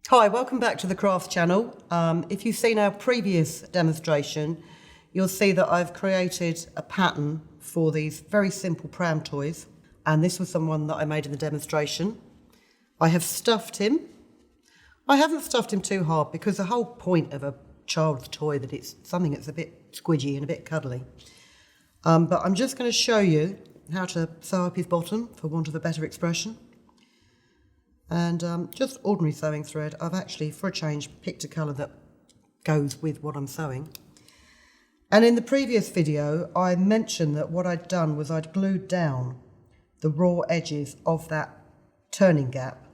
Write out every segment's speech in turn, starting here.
Hi, welcome back to the Crafts channel. If you've seen our previous demonstration, you'll see that I've created a pattern for these very simple pram toys, and this was the one that I made in the demonstration. I have stuffed him. I haven't stuffed him too hard because the whole point of a child's toy that it's something that's a bit squidgy and a bit cuddly. But I'm just going to show you how to sew up his bottom, for want of a better expression. And just ordinary sewing thread. I've actually, for a change, picked a colour that goes with what I'm sewing. And in the previous video, I mentioned that what I'd done was I'd glued down the raw edges of that turning gap.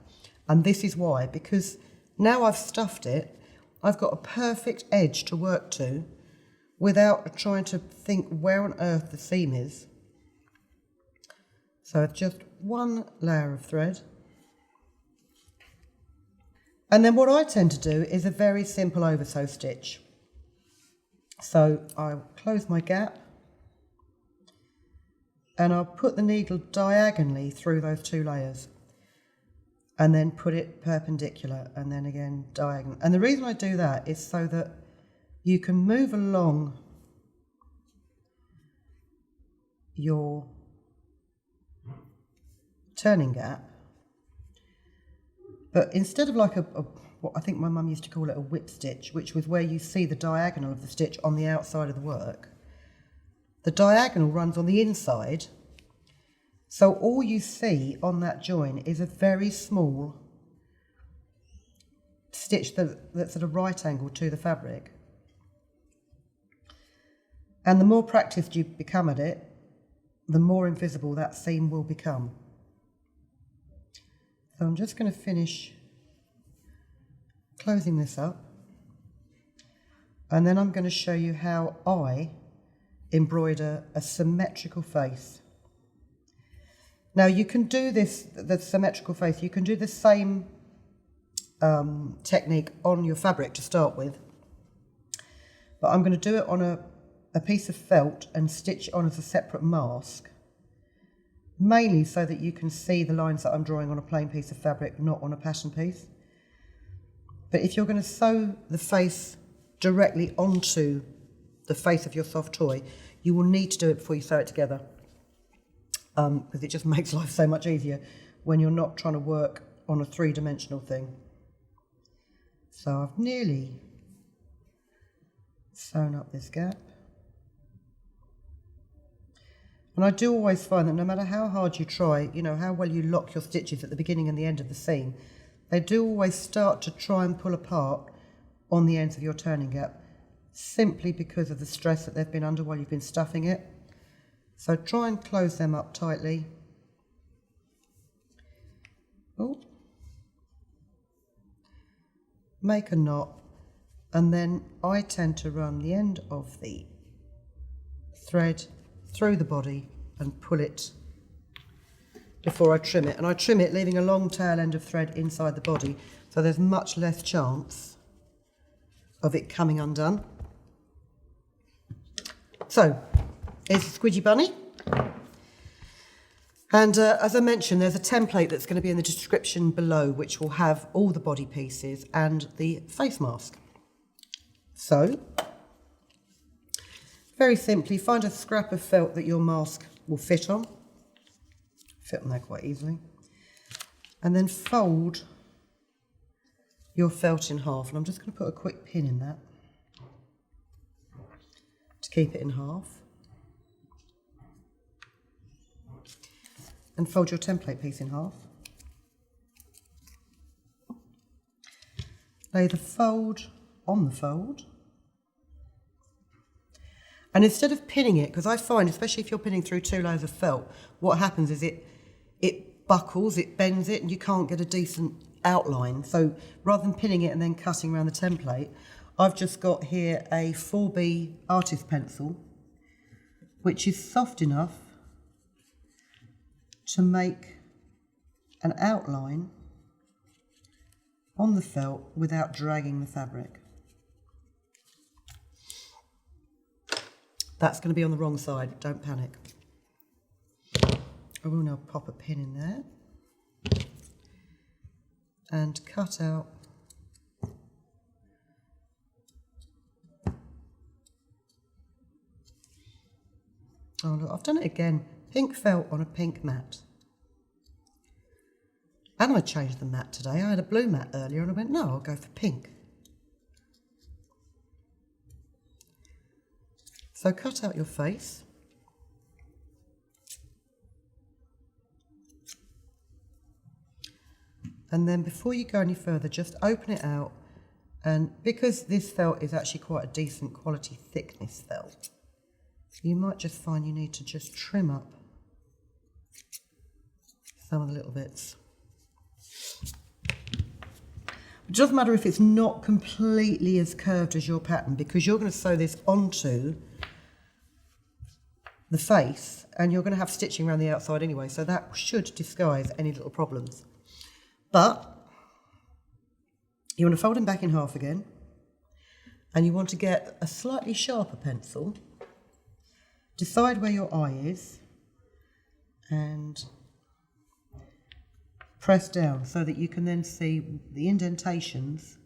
And this is why, because now I've stuffed it, I've got a perfect edge to work to without trying to think where on earth the seam is. So just one layer of thread. And then what I tend to do is a very simple oversew stitch. So I'll close my gap and I'll put the needle diagonally through those two layers and then put it perpendicular and then again diagonal. And the reason I do that is so that you can move along your turning gap. But instead of like what I think my mum used to call it a whip stitch, which was where you see the diagonal of the stitch on the outside of the work, the diagonal runs on the inside. So all you see on that join is a very small stitch that's at a right angle to the fabric. And the more practiced you become at it, the more invisible that seam will become. So I'm just going to finish closing this up, and then I'm going to show you how I embroider a symmetrical face. Now you can do this, the symmetrical face, you can do the same technique on your fabric to start with, but I'm going to do it on a piece of felt and stitch on as a separate mask. Mainly so that you can see the lines that I'm drawing on a plain piece of fabric, not on a pattern piece. But if you're going to sew the face directly onto the face of your soft toy, you will need to do it before you sew it together. Because it just makes life so much easier when you're not trying to work on a three-dimensional thing. So I've nearly sewn up this gap. And I do always find that no matter how hard you try, you know, how well you lock your stitches at the beginning and the end of the seam, they do always start to try and pull apart on the ends of your turning gap, simply because of the stress that they've been under while you've been stuffing it. So try and close them up tightly. Oh. Make a knot, and then I tend to run the end of the thread through the body and pull it before I trim it. And I trim it leaving a long tail end of thread inside the body, so there's much less chance of it coming undone. So here's the squidgy bunny. And as I mentioned, there's a template that's going to be in the description below, which will have all the body pieces and the face mask. So very simply, find a scrap of felt that your mask will fit on there quite easily, and then fold your felt in half. And I'm just going to put a quick pin in that to keep it in half, and fold your template piece in half. Lay the fold on the fold. And instead of pinning it, because I find, especially if you're pinning through two layers of felt, what happens is it buckles, it bends it, and you can't get a decent outline. So rather than pinning it and then cutting around the template, I've just got here a 4B artist pencil, which is soft enough to make an outline on the felt without dragging the fabric. That's going to be on the wrong side, don't panic. I will now pop a pin in there and cut out Oh look, I've done it again. Pink felt on a pink mat. And I changed the mat today. I had a blue mat earlier and I went, no, I'll go for pink. So cut out your face. And then before you go any further, just open it out. And because this felt is actually quite a decent quality thickness felt, you might just find you need to just trim up some of the little bits. It doesn't matter if it's not completely as curved as your pattern, because you're going to sew this onto the face and you're going to have stitching around the outside anyway, so that should disguise any little problems. But you want to fold them back in half again, and you want to get a slightly sharper pencil, decide where your eye is, and press down so that you can then see the indentations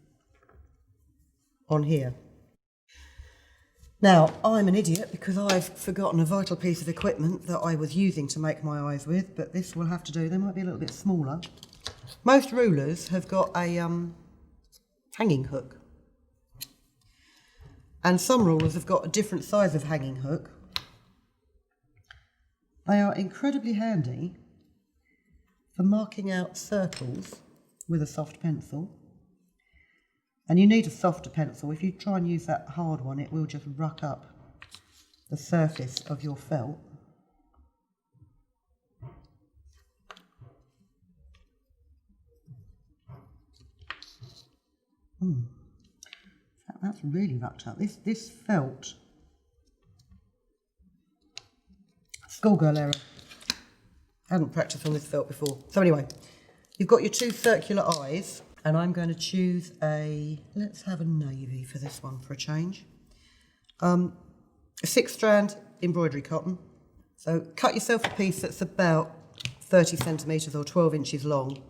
on here. Now, I'm an idiot because I've forgotten a vital piece of equipment that I was using to make my eyes with, but this will have to do. They might be a little bit smaller. Most rulers have got a hanging hook, and some rulers have got a different size of hanging hook. They are incredibly handy for marking out circles with a soft pencil. And you need a softer pencil. If you try and use that hard one, it will just ruck up the surface of your felt. That's really rucked up. This felt, schoolgirl error. I hadn't practiced on this felt before. So anyway, you've got your two circular eyes, and I'm going to choose let's have a navy for this one for a change. A 6-strand embroidery cotton. So cut yourself a piece that's about 30 centimetres or 12 inches long.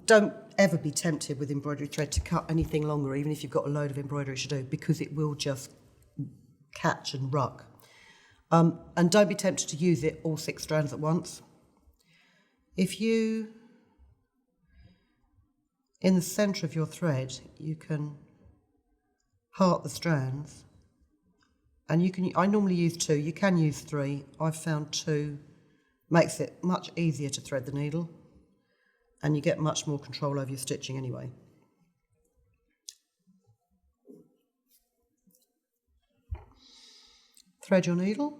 Don't ever be tempted with embroidery thread to cut anything longer, even if you've got a load of embroidery to do, because it will just catch and ruck. And don't be tempted to use it all 6 strands at once. If you, in the centre of your thread, you can part the strands, and I normally use 2, you can use 3. I've found 2 makes it much easier to thread the needle, and you get much more control over your stitching anyway. Thread your needle.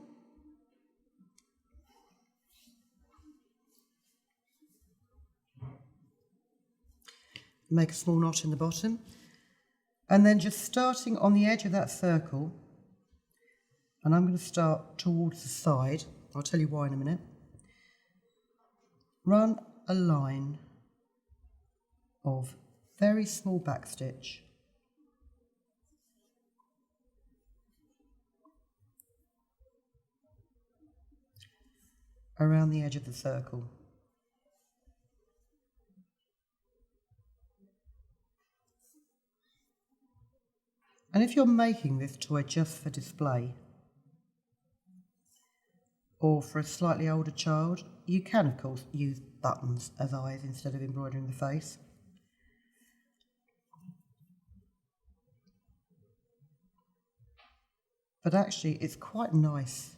Make a small knot in the bottom, and then just starting on the edge of that circle, and I'm going to start towards the side, I'll tell you why in a minute, run a line of very small backstitch around the edge of the circle. And if you're making this toy just for display, or for a slightly older child, you can of course use buttons as eyes instead of embroidering the face. But actually it's quite nice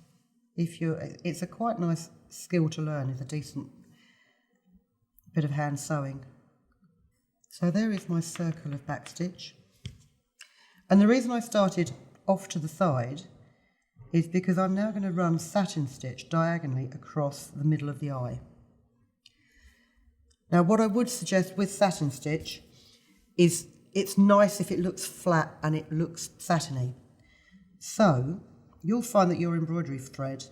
it's a quite nice skill to learn, is a decent bit of hand sewing. So there is my circle of backstitch. And the reason I started off to the side is because I'm now going to run satin stitch diagonally across the middle of the eye. Now what I would suggest with satin stitch is it's nice if it looks flat and it looks satiny. So you'll find that your embroidery thread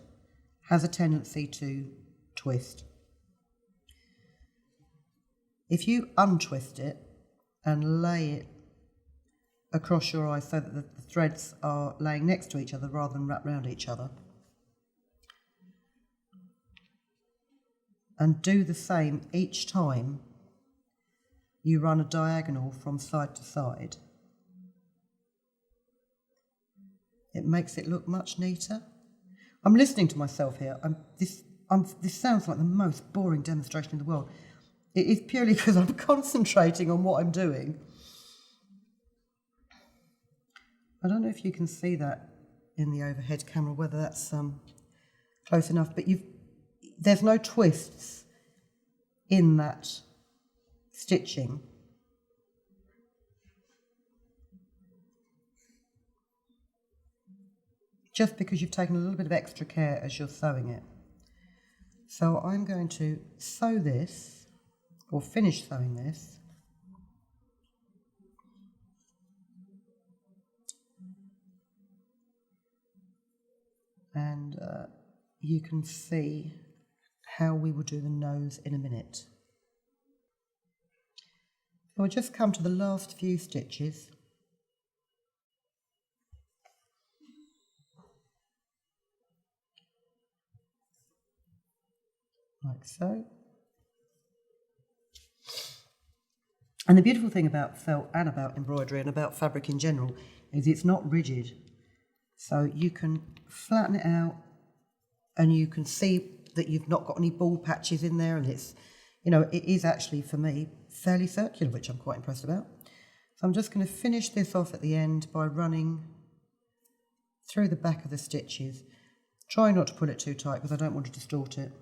has a tendency to twist. If you untwist it and lay it across your eye so that the threads are laying next to each other rather than wrapped around each other, and do the same each time you run a diagonal from side to side, it makes it look much neater. I'm listening to myself here. This sounds like the most boring demonstration in the world. It is purely because I'm concentrating on what I'm doing. I don't know if you can see that in the overhead camera, whether that's close enough, but there's no twists in that stitching. Just because you've taken a little bit of extra care as you're sewing it. So I'm going to sew this, or finish sewing this. And you can see how we will do the nose in a minute. So we'll just come to the last few stitches. Like so. And the beautiful thing about felt and about embroidery and about fabric in general is it's not rigid. So you can flatten it out and you can see that you've not got any ball patches in there, and it's, it is actually, for me, fairly circular, which I'm quite impressed about. So I'm just going to finish this off at the end by running through the back of the stitches. Try not to pull it too tight because I don't want to distort it.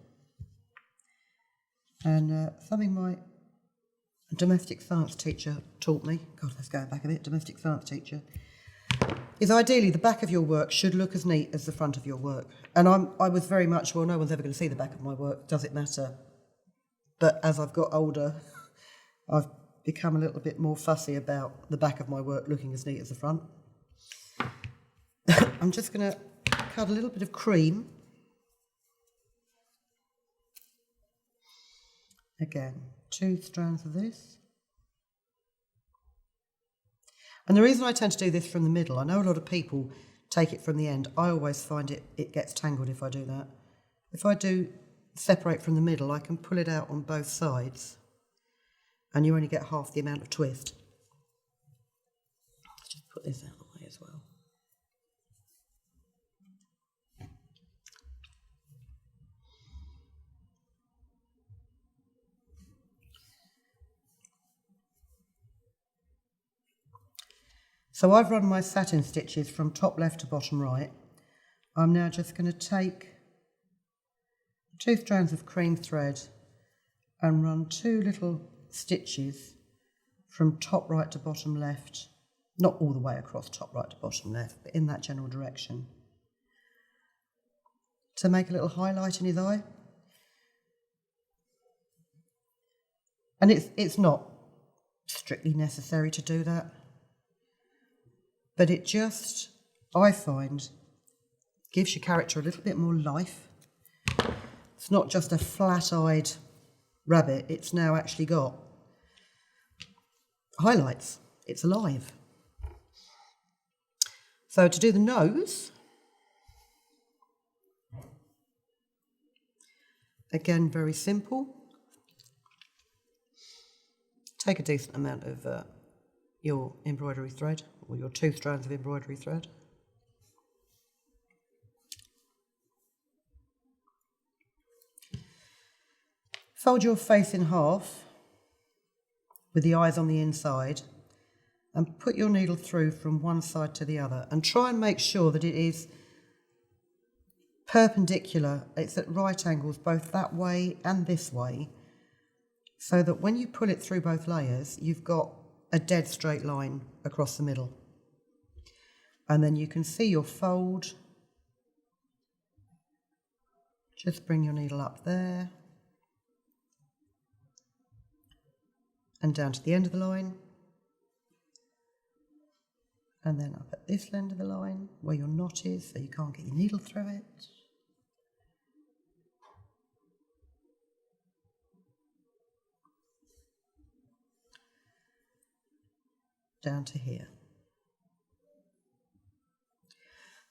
And something my domestic science teacher taught me, God, let's go back a bit, domestic science teacher, is ideally the back of your work should look as neat as the front of your work. And I was very much, well, no one's ever going to see the back of my work, does it matter? But as I've got older, I've become a little bit more fussy about the back of my work looking as neat as the front. I'm just going to cut a little bit of cream. Again, 2 strands of this. And the reason I tend to do this from the middle, I know a lot of people take it from the end. I always find it gets tangled if I do that. If I do separate from the middle, I can pull it out on both sides and you only get half the amount of twist. Let's just put this out of the way as well. So I've run my satin stitches from top left to bottom right. I'm now just going to take 2 strands of cream thread and run 2 little stitches from top right to bottom left, not all the way across top right to bottom left, but in that general direction, to make a little highlight in his eye. And it's not strictly necessary to do that. But it just, I find, gives your character a little bit more life. It's not just a flat-eyed rabbit, it's now actually got highlights. It's alive. So to do the nose, again, very simple. Take a decent amount of your embroidery thread, or your 2 strands of embroidery thread. Fold your face in half with the eyes on the inside and put your needle through from one side to the other and try and make sure that it is perpendicular, it's at right angles both that way and this way, so that when you pull it through both layers you've got a dead straight line across the middle. And then you can see your fold. Just bring your needle up there and down to the end of the line, and then up at this end of the line where your knot is so you can't get your needle through it. Down to here.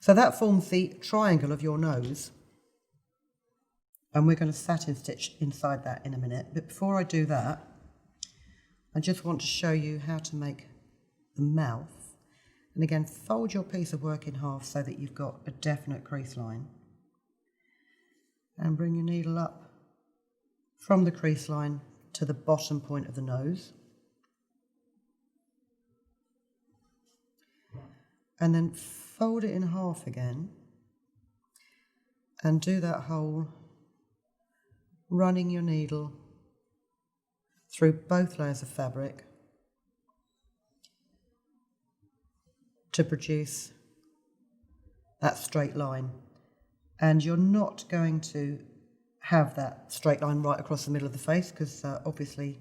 So that forms the triangle of your nose, and we're going to satin stitch inside that in a minute. But before I do that, I just want to show you how to make the mouth. And again, fold your piece of work in half so that you've got a definite crease line. And bring your needle up from the crease line to the bottom point of the nose. And then fold it in half again and do that whole running your needle through both layers of fabric to produce that straight line. And you're not going to have that straight line right across the middle of the face because obviously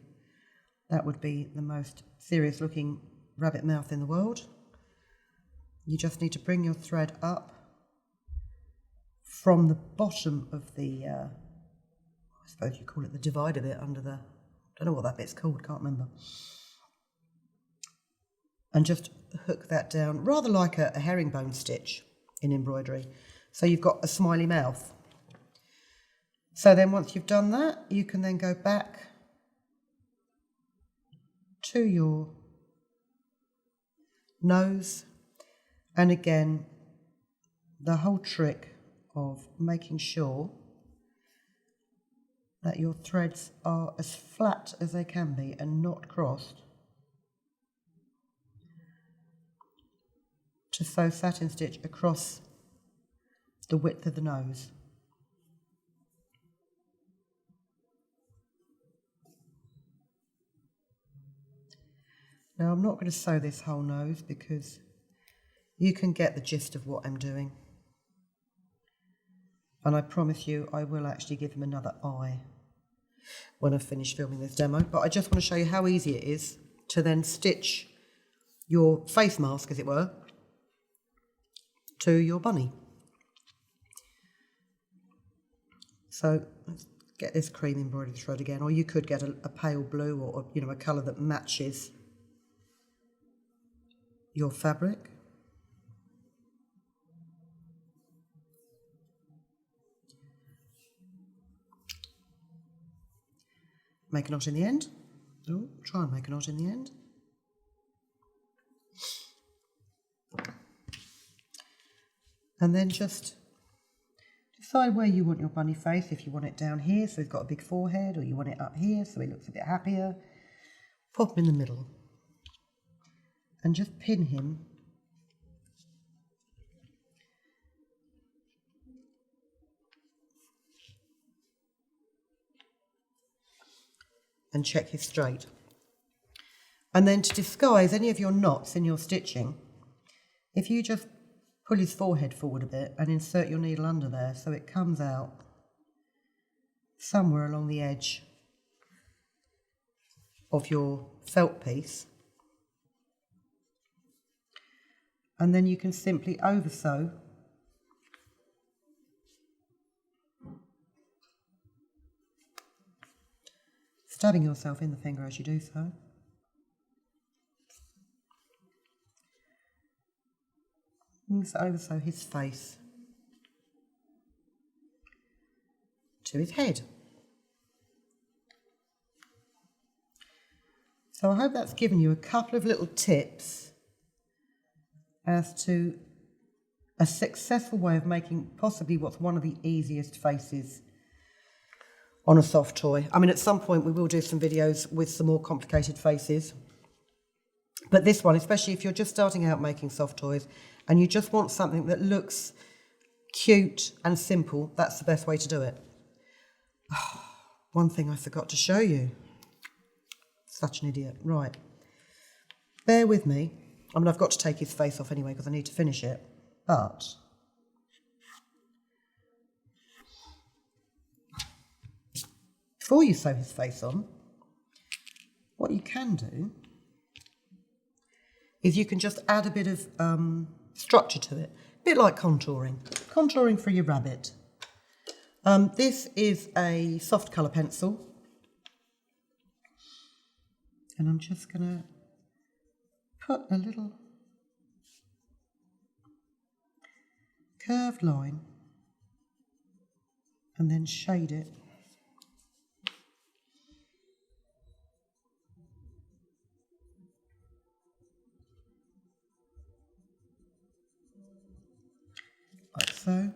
that would be the most serious looking rabbit mouth in the world. You just need to bring your thread up from the bottom of the, I suppose you call it the divider bit under the, I don't know what that bit's called, can't remember. And just hook that down, rather like a herringbone stitch in embroidery. So you've got a smiley mouth. So then once you've done that, you can then go back to your nose. And again, the whole trick of making sure that your threads are as flat as they can be and not crossed, to sew satin stitch across the width of the nose. Now I'm not going to sew this whole nose because you can get the gist of what I'm doing. And I promise you I will actually give him another eye when I finish filming this demo. But I just want to show you how easy it is to then stitch your face mask, as it were, to your bunny. So let's get this cream embroidered thread again, or you could get a pale blue or a colour that matches your fabric. Make a knot in the end. Oh, try and make a knot in the end. And then just decide where you want your bunny face. If you want it down here so he's got a big forehead, or you want it up here so he looks a bit happier. Pop him in the middle and just pin him and check he's straight. And then to disguise any of your knots in your stitching, if you just pull his forehead forward a bit and insert your needle under there so it comes out somewhere along the edge of your felt piece, and then you can simply over sew stabbing yourself in the finger as you do so. You can over sew his face to his head. So I hope that's given you a couple of little tips as to a successful way of making possibly what's one of the easiest faces on a soft toy. I mean, at some point we will do some videos with some more complicated faces. But this one, especially if you're just starting out making soft toys and you just want something that looks cute and simple, that's the best way to do it. Oh, one thing I forgot to show you. Such an idiot. Right. Bear with me. I mean, I've got to take his face off anyway because I need to finish it. But before you sew his face on, what you can do is you can just add a bit of structure to it, a bit like contouring for your rabbit. This is a soft colour pencil, and I'm just going to put a little curved line and then shade it. Like so.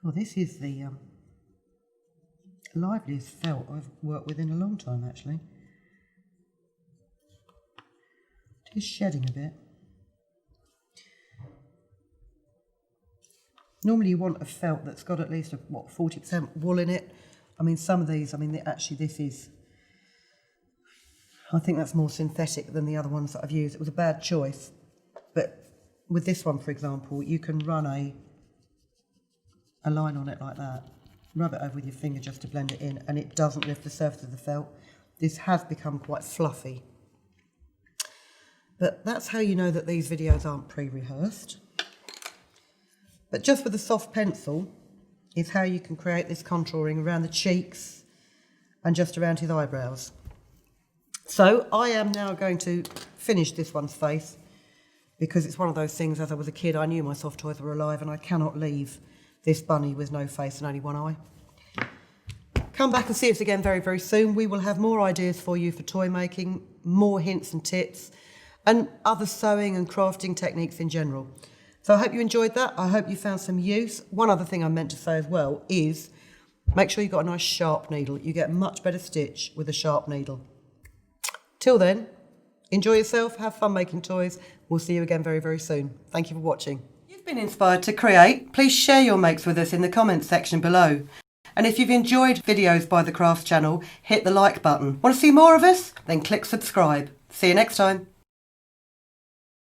Oh, this is the liveliest felt I've worked with in a long time, actually. It is shedding a bit. Normally you want a felt that's got at least, 40% wool in it. I mean, some of these, actually this is, I think that's more synthetic than the other ones that I've used. It was a bad choice. But with this one, for example, you can run a line on it like that. Rub it over with your finger just to blend it in, and it doesn't lift the surface of the felt. This has become quite fluffy. But that's how you know that these videos aren't pre-rehearsed. But just with a soft pencil is how you can create this contouring around the cheeks and just around his eyebrows. So I am now going to finish this one's face, because it's one of those things, as I was a kid, I knew my soft toys were alive and I cannot leave this bunny with no face and only one eye. Come back and see us again very, very soon. We will have more ideas for you for toy making, more hints and tips, and other sewing and crafting techniques in general. So I hope you enjoyed that. I hope you found some use. One other thing I meant to say as well is make sure you've got a nice sharp needle. You get a much better stitch with a sharp needle. Till then, enjoy yourself, have fun making toys. We'll see you again very, very soon. Thank you for watching. If you've been inspired to create, please share your makes with us in the comments section below. And if you've enjoyed videos by the Crafts channel, hit the like button. Want to see more of us? Then click subscribe. See you next time.